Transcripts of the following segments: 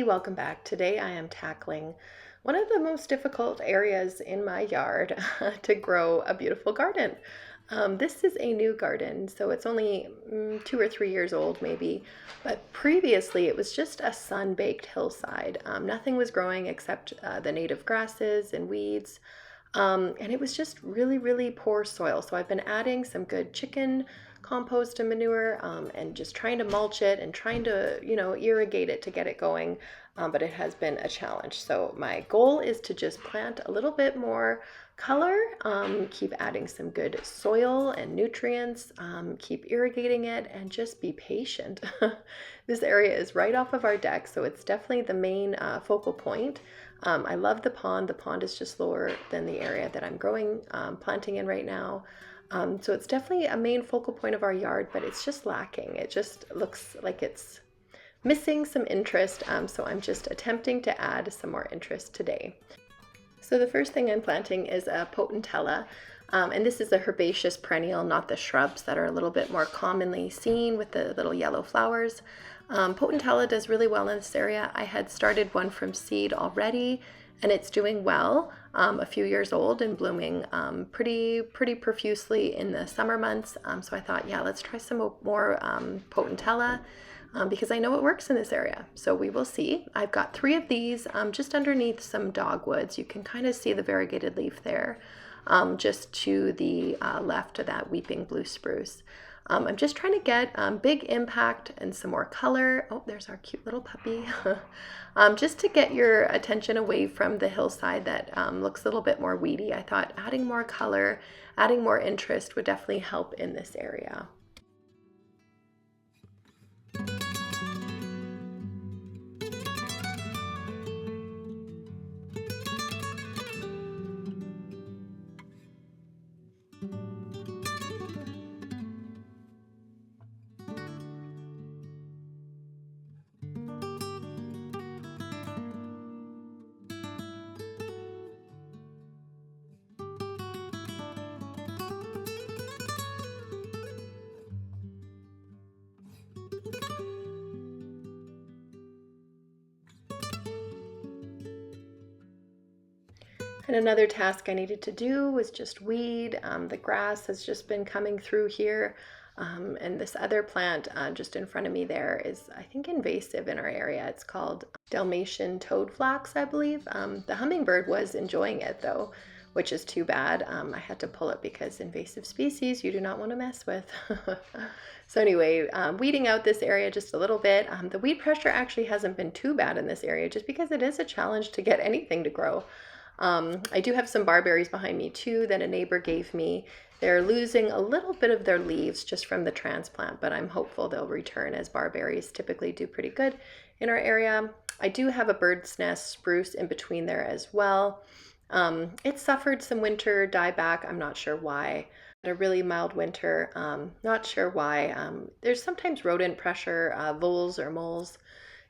everybody, welcome back. Today I am tackling one of the most difficult areas in my yard to grow a beautiful garden. This is a new garden, so it's only 2 or 3 years old maybe, but previously it was just a sun-baked hillside. Nothing was growing except the native grasses and weeds. And it was just really, really poor soil. So I've been adding some good chicken compost and manure, and just trying to mulch it and trying to, irrigate it to get it going. But it has been a challenge. So my goal is to just plant a little bit more color, keep adding some good soil and nutrients, keep irrigating it, and just be patient. This area is right off of our deck, so it's definitely the main focal point. I love the pond. The pond is just lower than the area that I'm growing, planting in right now. So it's definitely a main focal point of our yard, but it's just lacking. It just looks like it's missing some interest. So I'm just attempting to add some more interest today. So the first thing I'm planting is a potentilla. And this is a herbaceous perennial, not the shrubs that are a little bit more commonly seen with the little yellow flowers. Potentilla does really well in this area. I had started one from seed already, and it's doing well. A few years old and blooming pretty profusely in the summer months. So I thought, yeah, let's try some more potentilla because I know it works in this area. So we will see. I've got 3 of these just underneath some dogwoods. You can kind of see the variegated leaf there, just to the left of that weeping blue spruce. I'm just trying to get big impact and some more color. Oh, there's our cute little puppy. Just to get your attention away from the hillside that looks a little bit more weedy. I thought adding more color, adding more interest would definitely help in this area. And another task I needed to do was just weed. The grass has just been coming through here. And this other plant just in front of me there is, I think, invasive in our area. It's called Dalmatian toadflax, I believe. The hummingbird was enjoying it though, which is too bad. I had to pull it because invasive species you do not want to mess with. So anyway, weeding out this area just a little bit. The weed pressure actually hasn't been too bad in this area just because it is a challenge to get anything to grow. I do have some barberries behind me too that a neighbor gave me. They're losing a little bit of their leaves just from the transplant, but I'm hopeful they'll return as barberries typically do pretty good in our area. I do have a bird's nest spruce in between there as well. It suffered some winter dieback. I'm not sure why. A really mild winter. Not sure why. There's sometimes rodent pressure, voles or moles.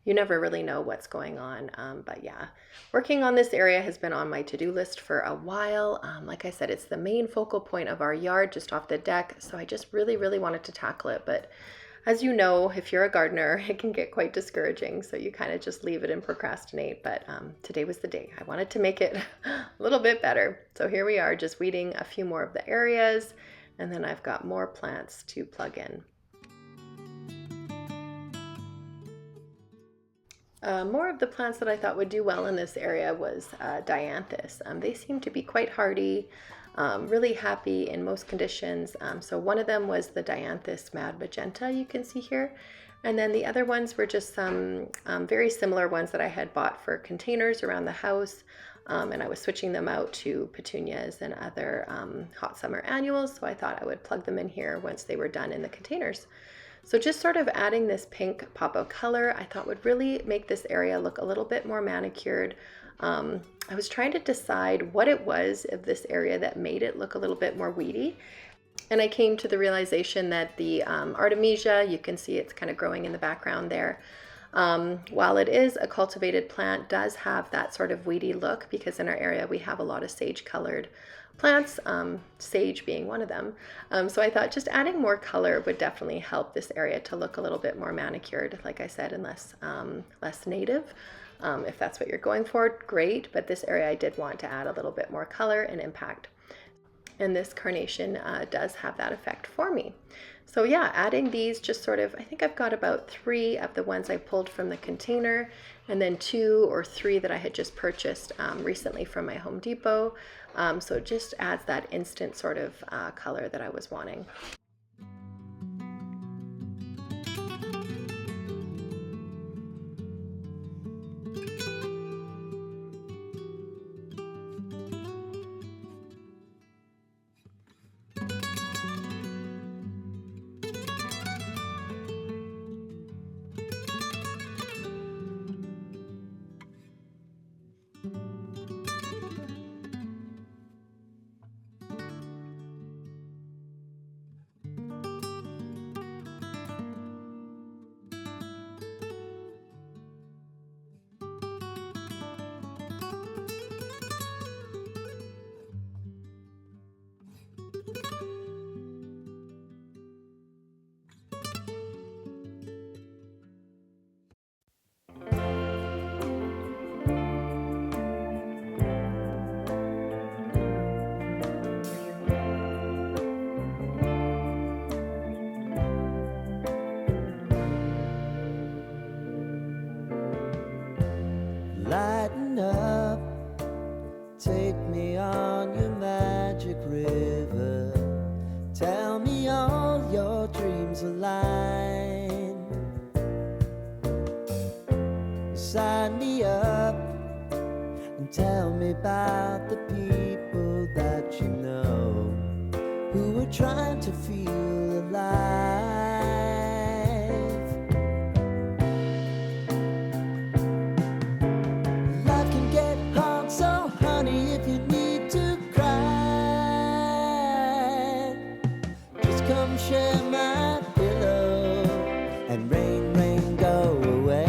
You never really know what's going on. But yeah, working on this area has been on my to-do list for a while. Like I said, it's the main focal point of our yard just off the deck. So I just really wanted to tackle it. But as you know, if you're a gardener, it can get quite discouraging. So you kind of just leave it and procrastinate. But today was the day. I wanted to make it a little bit better. So here we are, just weeding a few more of the areas. And then I've got more plants to plug in. More of the plants that I thought would do well in this area was dianthus. They seem to be quite hardy, really happy in most conditions. So one of them was the dianthus mad magenta you can see here. And then the other ones were just some very similar ones that I had bought for containers around the house. And I was switching them out to petunias and other hot summer annuals. So I thought I would plug them in here once they were done in the containers. So just sort of adding this pink pop of color, I thought would really make this area look a little bit more manicured. I was trying to decide what it was of this area that made it look a little bit more weedy. And I came to the realization that the Artemisia, you can see it's kind of growing in the background there. While it is a cultivated plant, does have that sort of weedy look because in our area we have a lot of sage-colored plants, sage being one of them. So I thought just adding more color would definitely help this area to look a little bit more manicured, like I said, and less native. If that's what you're going for, great, but this area I did want to add a little bit more color and impact. And this carnation does have that effect for me. So yeah, adding these just sort of, I think I've got about 3 of the ones I pulled from the container, and then 2 or 3 that I had just purchased recently from my Home Depot. So it just adds that instant sort of color that I was wanting. Lighten up, take me on your magic river. Tell me all your dreams align. Sign me up and tell me about the people that you know who are trying to feel alive. Life can get hard, so honey, if you need to cry, just come share my pillow and rain, rain, go away.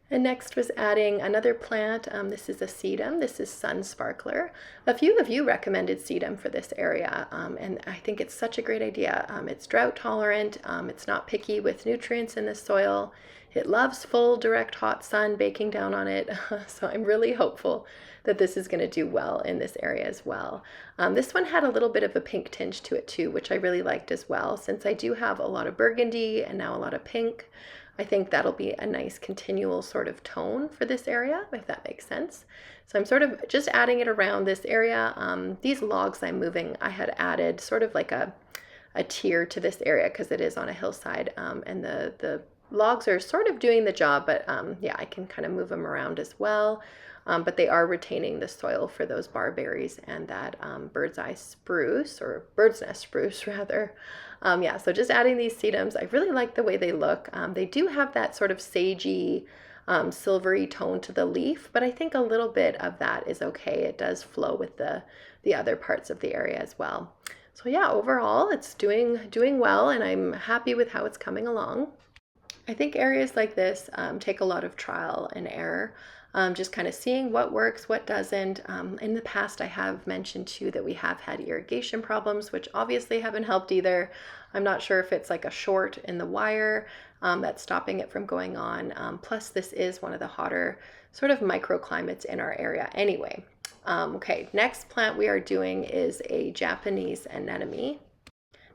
And next was adding another plant. This is a sedum. This is Sun Sparkler. A few of you recommended sedum for this area, and I think it's such a great idea. It's drought tolerant. It's not picky with nutrients in the soil. It loves full, direct, hot sun baking down on it. So I'm really hopeful that this is going to do well in this area as well. This one had a little bit of a pink tinge to it too, which I really liked as well. Since I do have a lot of burgundy and now a lot of pink, I think that'll be a nice continual sort of tone for this area, if that makes sense. So I'm sort of just adding it around this area. These logs I'm moving, I had added sort of like a tier to this area because it is on a hillside, and the logs are sort of doing the job, but yeah, I can kind of move them around as well. But they are retaining the soil for those barberries and that bird's eye spruce, or bird's nest spruce rather. Yeah, so just adding these sedums. I really like the way they look. They do have that sort of sagey, silvery tone to the leaf, but I think a little bit of that is okay. It does flow with the other parts of the area as well. So yeah, overall it's doing well, and I'm happy with how it's coming along. I think areas like this take a lot of trial and error. Just kind of seeing what works, what doesn't. In the past, I have mentioned too that we have had irrigation problems, which obviously haven't helped either. I'm not sure if it's like a short in the wire that's stopping it from going on. Plus, this is one of the hotter sort of microclimates in our area anyway. Okay, next plant we are doing is a Japanese anemone.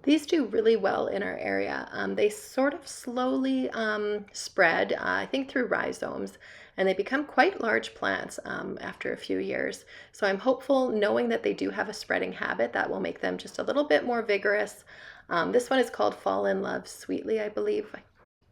These do really well in our area. They sort of slowly spread, I think through rhizomes, and they become quite large plants after a few years. So I'm hopeful, knowing that they do have a spreading habit, that will make them just a little bit more vigorous. This one is called Fall in Love Sweetly, I believe.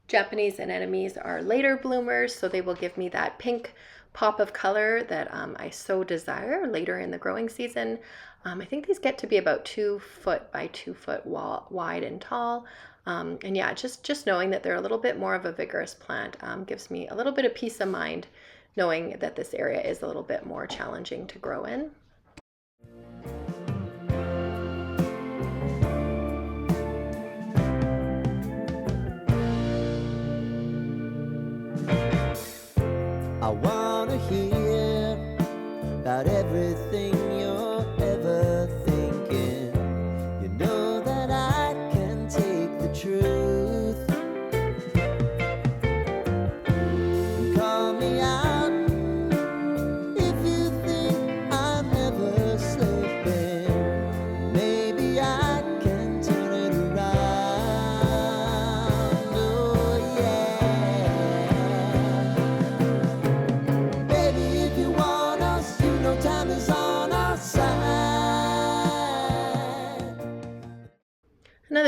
Japanese anemones are later bloomers, so they will give me that pink pop of color that I so desire later in the growing season. I think these get to be about 2 foot by 2 foot wide and tall. And yeah, just knowing that they're a little bit more of a vigorous plant gives me a little bit of peace of mind, knowing that this area is a little bit more challenging to grow in. I wanna hear about everything you're ever thinking. You know that I can take the truth.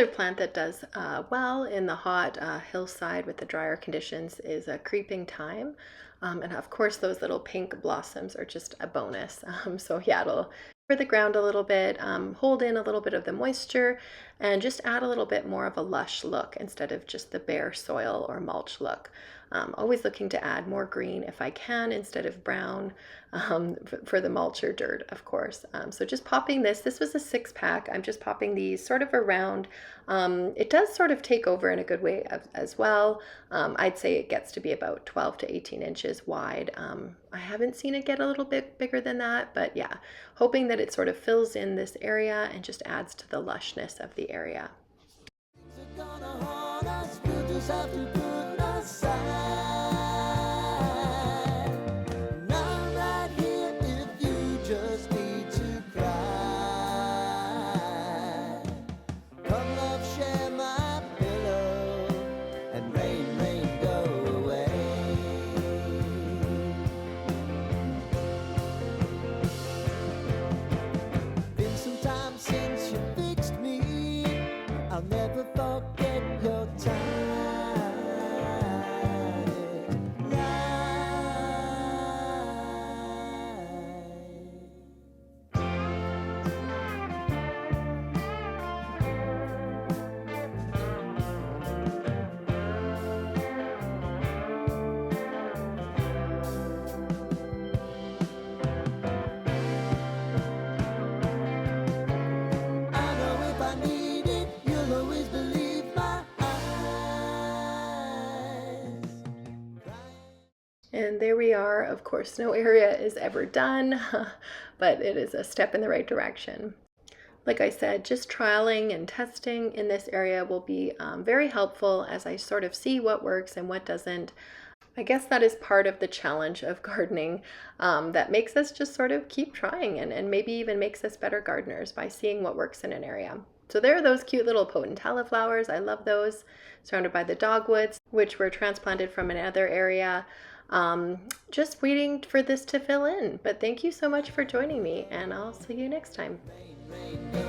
Another plant that does well in the hot hillside with the drier conditions is a creeping thyme. And of course, those little pink blossoms are just a bonus. So yeah, it'll cover the ground a little bit, hold in a little bit of the moisture, and just add a little bit more of a lush look instead of just the bare soil or mulch look. Always looking to add more green if I can instead of brown for the mulch or dirt, of course. So just popping this was a 6 pack. I'm just popping these sort of around. It does sort of take over in a good way as well. I'd say it gets to be about 12 to 18 inches wide. I haven't seen it get a little bit bigger than that, but yeah, hoping that it sort of fills in this area and just adds to the lushness of the area. I'll never forget your time. I know if I need it, you'll always believe my eyes. And there we are. Of course, no area is ever done, but it is a step in the right direction. Like I said, just trialing and testing in this area will be very helpful as I sort of see what works and what doesn't. I guess that is part of the challenge of gardening that makes us just sort of keep trying and maybe even makes us better gardeners by seeing what works in an area. So there are those cute little potentilla flowers. I love those, surrounded by the dogwoods, which were transplanted from another area. Just waiting for this to fill in. But thank you so much for joining me, and I'll see you next time. Rain, rain,